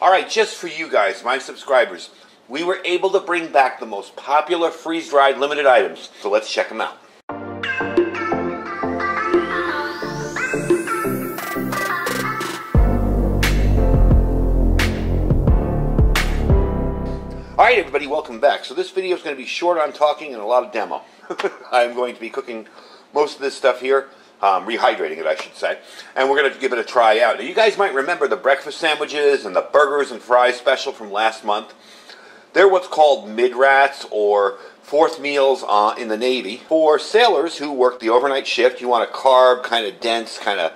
Alright, just for you guys, my subscribers, we were able to bring back the most popular freeze-dried limited items. So let's check them out. Alright everybody, welcome back. So this video is going to be short on talking and a lot of demo. I'm going to be cooking most of this stuff here, rehydrating it I should say, and we're going to give it a try out. Now you guys might remember the breakfast sandwiches and the burgers and fries special from last month. They're what's called mid-rats or fourth meals in the Navy. For sailors who work the overnight shift, you want a carb, kind of dense, kind of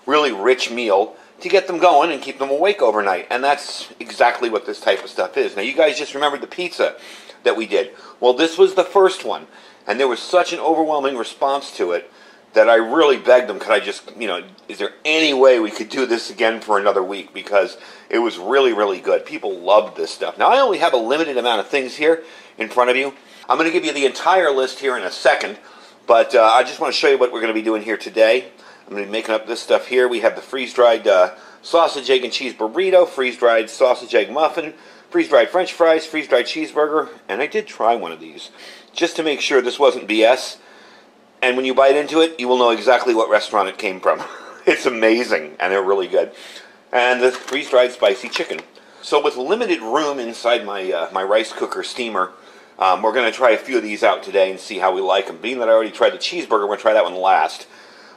really rich meal to get them going and keep them awake overnight. And that's exactly what this type of stuff is. Now you guys just remembered the pizza that we did. Well, this was the first one, and there was such an overwhelming response to it that I really begged them, could I just, is there any way we could do this again for another week? Because it was really, really good. People loved this stuff. Now, I only have a limited amount of things here in front of you. I'm going to give you the entire list here in a second, but I just want to show you what we're going to be doing here today. I'm going to be making up this stuff here. We have the freeze-dried sausage, egg, and cheese burrito, freeze-dried sausage, egg muffin, freeze-dried french fries, freeze-dried cheeseburger, and I did try one of these just to make sure this wasn't BS. And when you bite into it, you will know exactly what restaurant it came from. It's amazing, and they're really good. And the freeze-dried spicy chicken. So with limited room inside my my rice cooker steamer, we're going to try a few of these out today and see how we like them. Being that I already tried the cheeseburger, we're going to try that one last.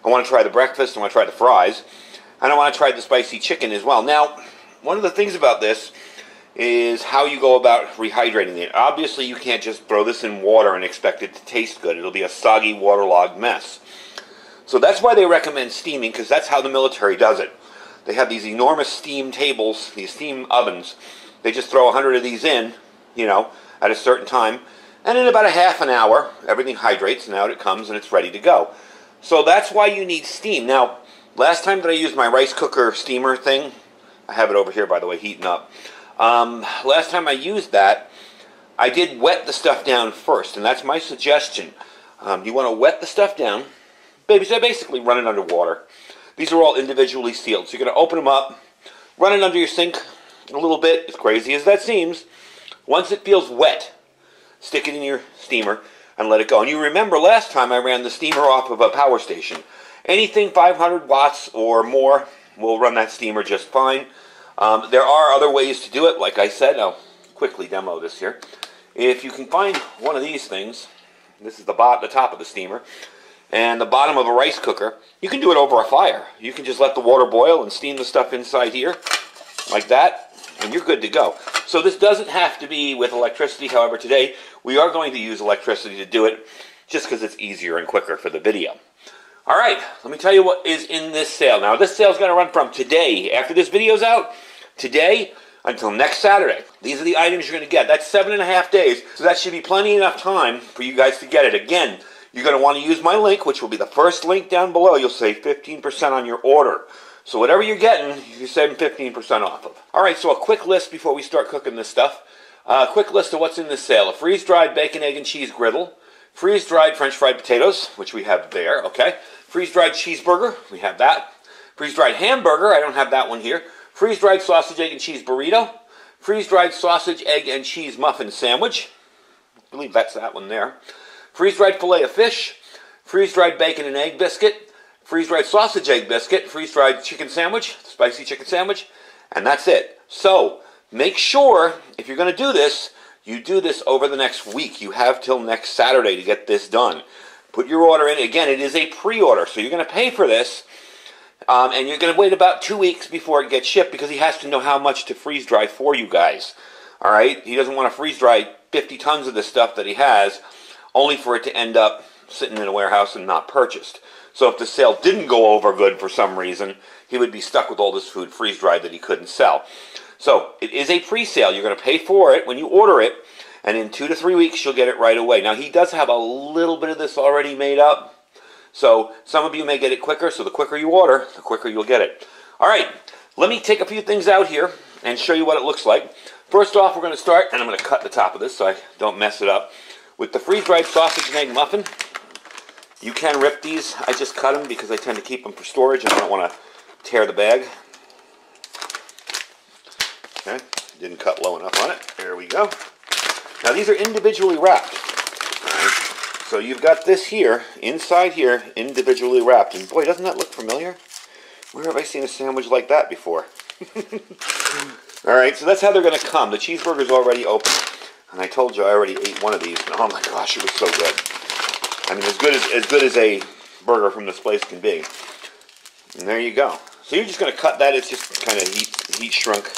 I want to try the breakfast, I want to try the fries, and I want to try the spicy chicken as well. Now, one of the things about this is how you go about rehydrating it. Obviously, you can't just throw this in water and expect it to taste good. It'll be a soggy, waterlogged mess. So that's why they recommend steaming, because that's how the military does it. They have these enormous steam tables, these steam ovens. They just throw 100 of these in, at a certain time, and in about a half an hour, everything hydrates, and out it comes, and it's ready to go. So that's why you need steam. Now, last time that I used my rice cooker steamer thing, I have it over here, by the way, heating up. Last time I used that, I did wet the stuff down first, and that's my suggestion. You want to wet the stuff down, basically run it under water. These are all individually sealed, so you're going to open them up, run it under your sink a little bit, as crazy as that seems. Once it feels wet, stick it in your steamer and let it go. And you remember last time I ran the steamer off of a power station. Anything 500 watts or more will run that steamer just fine. There are other ways to do it. Like I said, I'll quickly demo this here. If you can find one of these things, this is the top of the steamer, and the bottom of a rice cooker, you can do it over a fire. You can just let the water boil and steam the stuff inside here, like that, and you're good to go. So this doesn't have to be with electricity. However, today we are going to use electricity to do it, just because it's easier and quicker for the video. All right, let me tell you what is in this sale. Now, this sale is going to run from today, after this video's out, today until next Saturday. These are the items you're going to get. That's 7.5 days, so that should be plenty enough time for you guys to get it. Again, you're going to want to use my link, which will be the first link down below. You'll save 15% on your order. So whatever you're getting, you're saving 15% off of. All right, so a quick list before we start cooking this stuff. A quick list of what's in this sale. A freeze-dried bacon, egg, and cheese griddle. Freeze-dried French fried potatoes, which we have there, okay. Freeze-dried cheeseburger, we have that. Freeze-dried hamburger, I don't have that one here. Freeze-dried sausage, egg, and cheese burrito. Freeze-dried sausage, egg, and cheese muffin sandwich. I believe that's that one there. Freeze-dried fillet of fish. Freeze-dried bacon and egg biscuit. Freeze-dried sausage, egg biscuit. Freeze-dried chicken sandwich, spicy chicken sandwich. And that's it. So, make sure, if you're going to do this, you do this over the next week. You have till next Saturday to get this done. Put your order in. Again, it is a pre-order, so you're going to pay for this, and you're going to wait about 2 weeks before it gets shipped because he has to know how much to freeze-dry for you guys. All right? He doesn't want to freeze-dry 50 tons of this stuff that he has, only for it to end up sitting in a warehouse and not purchased. So if the sale didn't go over good for some reason, he would be stuck with all this food freeze-dried that he couldn't sell. So, it is a pre-sale. You're going to pay for it when you order it, and in 2 to 3 weeks, you'll get it right away. Now, he does have a little bit of this already made up, so some of you may get it quicker, so the quicker you order, the quicker you'll get it. All right, let me take a few things out here and show you what it looks like. First off, we're going to start, and I'm going to cut the top of this so I don't mess it up, with the freeze-dried sausage and egg muffin. You can rip these. I just cut them because I tend to keep them for storage, and I don't want to tear the bag. Okay, didn't cut low enough on it. There we go. Now these are individually wrapped. So you've got this here, inside here, individually wrapped. And boy, doesn't that look familiar? Where have I seen a sandwich like that before? Alright, so that's how they're going to come. The cheeseburger's already open. And I told you I already ate one of these. And oh my gosh, it was so good. I mean, as good as a burger from this place can be. And there you go. So you're just going to cut that. It's just kind of heat shrunk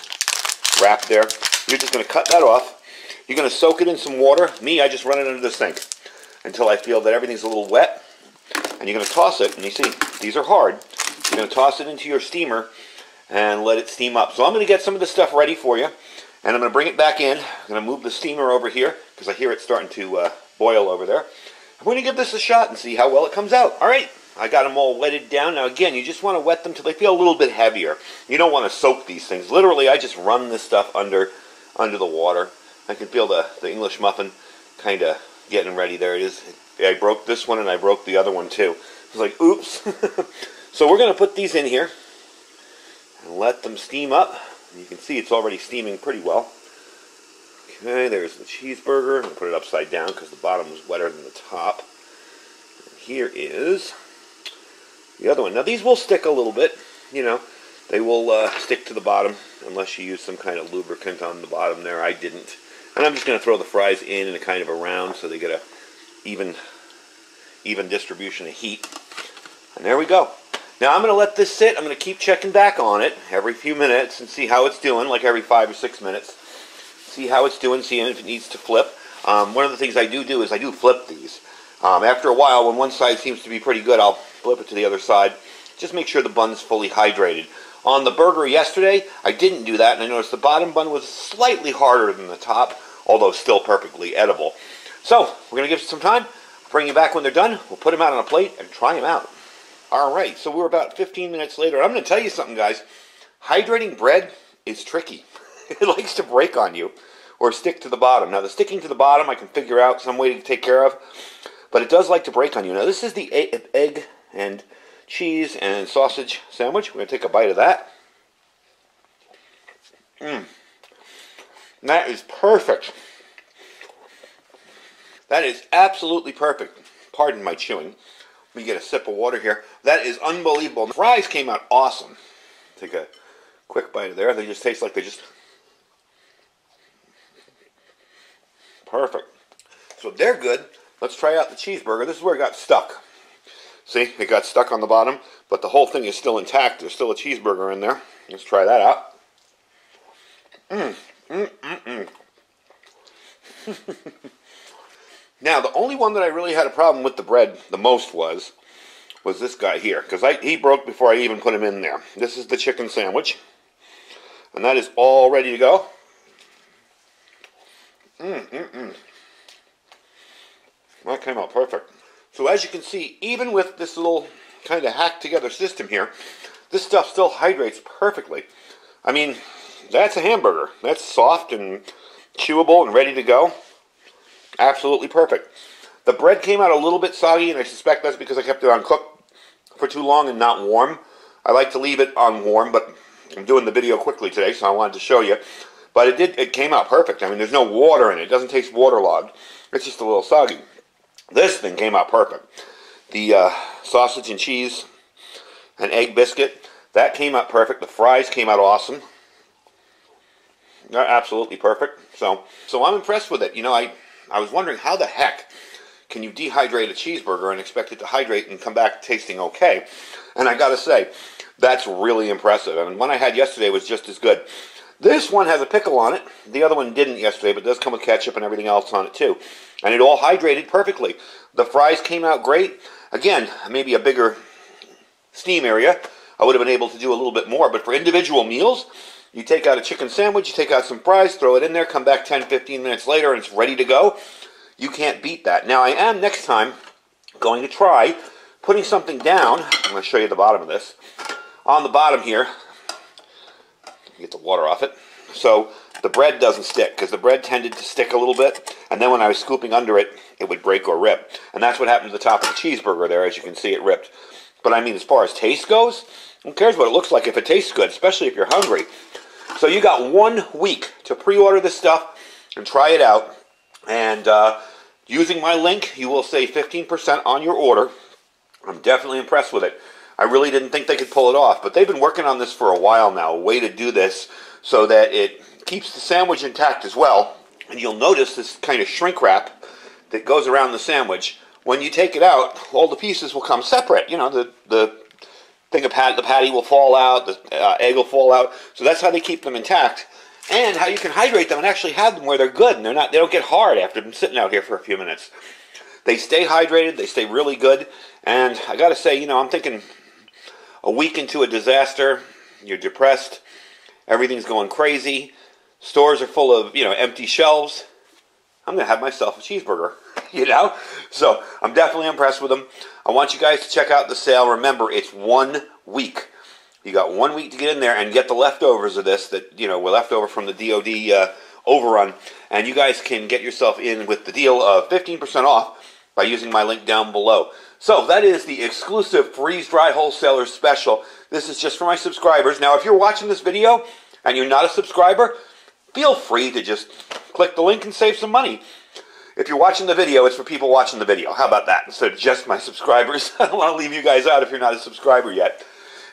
wrap there. You're just going to cut that off. You're going to soak it in some water. Me, I just run it under the sink until I feel that everything's a little wet. And you're going to toss it. And you see, these are hard. You're going to toss it into your steamer and let it steam up. So I'm going to get some of this stuff ready for you. And I'm going to bring it back in. I'm going to move the steamer over here because I hear it starting to boil over there. I'm going to give this a shot and see how well it comes out. All right. I got them all wetted down. Now again, you just want to wet them till they feel a little bit heavier. You don't want to soak these things. Literally, I just run this stuff under the water. I can feel the English muffin kind of getting ready. There it is. I broke this one and I broke the other one too. I was like, oops. So we're going to put these in here and let them steam up. And you can see it's already steaming pretty well. Okay, there's the cheeseburger. I'm going to put it upside down because the bottom was wetter than the top. And here is the other one. Now these will stick a little bit. You know, they will stick to the bottom unless you use some kind of lubricant on the bottom there. I didn't. And I'm just going to throw the fries in a kind of a round so they get a even distribution of heat. And there we go. Now I'm going to let this sit. I'm going to keep checking back on it every few minutes and see how it's doing, like every 5 or 6 minutes. See how it's doing, see if it needs to flip. One of the things I do is I do flip these. After a while, when one side seems to be pretty good, I'll flip it to the other side. Just make sure the bun's fully hydrated. On the burger yesterday, I didn't do that, and I noticed the bottom bun was slightly harder than the top, although still perfectly edible. So, we're going to give it some time. I'll bring you back when they're done. We'll put them out on a plate and try them out. Alright, so we're about 15 minutes later. I'm going to tell you something, guys. Hydrating bread is tricky. It likes to break on you or stick to the bottom. Now, the sticking to the bottom, I can figure out some way to take care of, but it does like to break on you. Now, this is the egg and cheese and sausage sandwich. We're going to take a bite of that. That is perfect. That is absolutely perfect. Pardon my chewing. Let me get a sip of water here. That is unbelievable. The fries came out awesome. Take a quick bite of there. They just taste like they just... Perfect. So they're good. Let's try out the cheeseburger. This is where it got stuck. See, it got stuck on the bottom, but the whole thing is still intact. There's still a cheeseburger in there. Let's try that out. Now, the only one that I really had a problem with the bread the most was this guy here, because he broke before I even put him in there. This is the chicken sandwich, and that is all ready to go. That came out perfect. So as you can see, even with this little kind of hacked together system here, this stuff still hydrates perfectly. I mean, that's a hamburger. That's soft and chewable and ready to go. Absolutely perfect. The bread came out a little bit soggy, and I suspect that's because I kept it on cooked for too long and not warm. I like to leave it on warm, but I'm doing the video quickly today, so I wanted to show you. But it came out perfect. I mean, there's no water in it. It doesn't taste waterlogged. It's just a little soggy. This thing came out perfect. The sausage and cheese and egg biscuit, that came out perfect. The fries came out awesome. They're absolutely perfect. So I'm impressed with it. You know, I was wondering how the heck can you dehydrate a cheeseburger and expect it to hydrate and come back tasting okay? And I gotta say, that's really impressive. And one I had yesterday was just as good. This one has a pickle on it. The other one didn't yesterday, but it does come with ketchup and everything else on it too. And it all hydrated perfectly. The fries came out great. Again, maybe a bigger steam area. I would have been able to do a little bit more. But for individual meals, you take out a chicken sandwich, you take out some fries, throw it in there, come back 10, 15 minutes later, and it's ready to go. You can't beat that. Now, I am, next time, going to try putting something down. I'm going to show you the bottom of this. On the bottom here, get the water off it, so the bread doesn't stick, because the bread tended to stick a little bit, and then when I was scooping under it, it would break or rip. And that's what happened to the top of the cheeseburger there. As you can see, it ripped. But I mean, as far as taste goes, who cares what it looks like if it tastes good, especially if you're hungry. So you got 1 week to pre-order this stuff and try it out. And using my link, you will save 15% on your order. I'm definitely impressed with it. I really didn't think they could pull it off, but they've been working on this for a while now, a way to do this so that it keeps the sandwich intact as well. And you'll notice this kind of shrink wrap that goes around the sandwich. When you take it out, all the pieces will come separate. You know, the thing of the patty will fall out, the egg will fall out. So that's how they keep them intact, and how you can hydrate them and actually have them where they're good and they don't get hard after them sitting out here for a few minutes. They stay hydrated, they stay really good, and I got to say, you know, I'm thinking a week into a disaster, you're depressed, everything's going crazy, stores are full of, you know, empty shelves. I'm going to have myself a cheeseburger, you know? So I'm definitely impressed with them. I want you guys to check out the sale. Remember, it's 1 week. You got 1 week to get in there and get the leftovers of this that, you know, were left over from the DOD overrun. And you guys can get yourself in with the deal of 15% off by using my link down below. So that is the exclusive freeze-dry wholesaler special. This is just for my subscribers. Now, if you're watching this video and you're not a subscriber, feel free to just click the link and save some money. If you're watching the video, it's for people watching the video. How about that? Instead of just my subscribers. I don't want to leave you guys out if you're not a subscriber yet.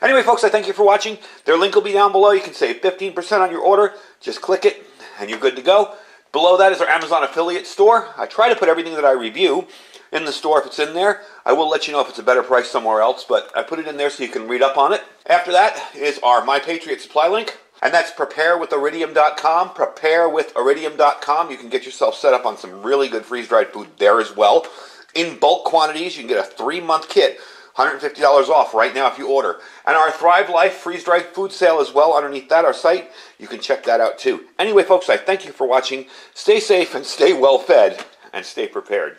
Anyway, folks, I thank you for watching. Their link will be down below. You can save 15% on your order. Just click it, and you're good to go. Below that is our Amazon affiliate store. I try to put everything that I review in the store if it's in there. I will let you know if it's a better price somewhere else, but I put it in there so you can read up on it. After that is our My Patriot Supply link, and that's preparewithiridium.com. Preparewithiridium.com. You can get yourself set up on some really good freeze-dried food there as well. In bulk quantities, you can get a 3-month kit, $150 off right now if you order. And our Thrive Life freeze-dried food sale as well underneath that, our site. You can check that out too. Anyway, folks, I thank you for watching. Stay safe and stay well fed and stay prepared.